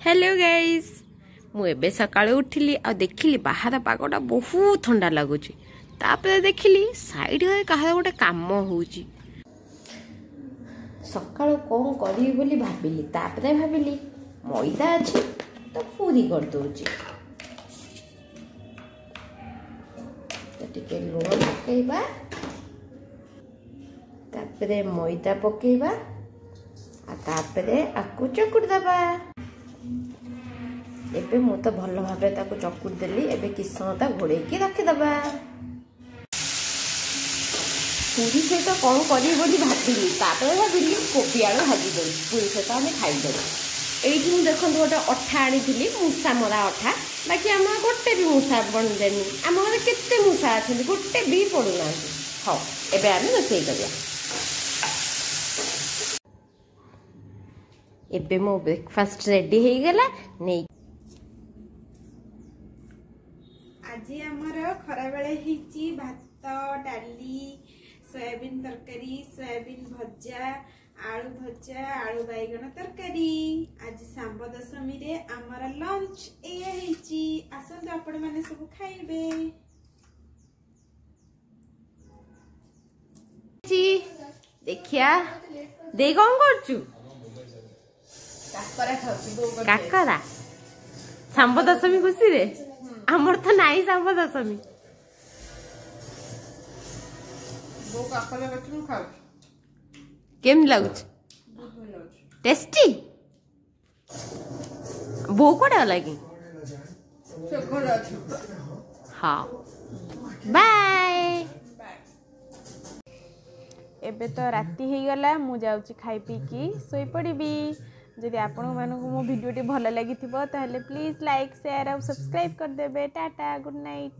Hello guys मुझे सका उठिली आ देखिली बाहर पागटा बहुत ठंडा लगुच तापर देखिली साइड हो कहा गोटे काम हो सका कौन करी बोली भाविली तापर भाविली मैदा अच्छी तो पूरी कर दूची टिके लुण पकेबा तापरे मैदा पकेबा तापरे आकु चकुड़ दबा एबे मु तो भल भाबे ताकु चकुड़ देली एबे किस समय घोड़े की रखिदबा पूरी सहित कौन करी बोली भाविली तापर भाविली कोबी आलू भाजी दे पूरी सहित आम खाईदेबू एइठी मु देखो गोटे अठा आनी मूसा मरा अठा बाकी आम गोटे भी मूसा बनदेनी आम घर केते मूसा अच्छे गोटे भी पड़ूना हाँ एबे आम रोषेई करिया एबे मो ब्रेकफास्ट रेडी हो गला नहीं आज आमर खरा बेले हिची भात डाली सोयाबीन तरकारी सोयाबीन भजा आलू बैगन तरकारी आज सांब दशमी रे आमर लंच एया हिची आसंतु आपण माने सब खाइबे जी देखिया दे कौन करचु काकरा सांब दशमी खुशी रे आमर तो नाई सांब दशमी केम लगुच टेस्टी बो कोडा लगी हाँ बाय एबे तो राति हो गला मु जाउची खाई पी की सोई पड़ीबी जदि आपण मानकु मो वीडियोटी भल लगी प्लीज लाइक शेयर और सब्सक्राइब कर देबे टाटा गुड नाइट।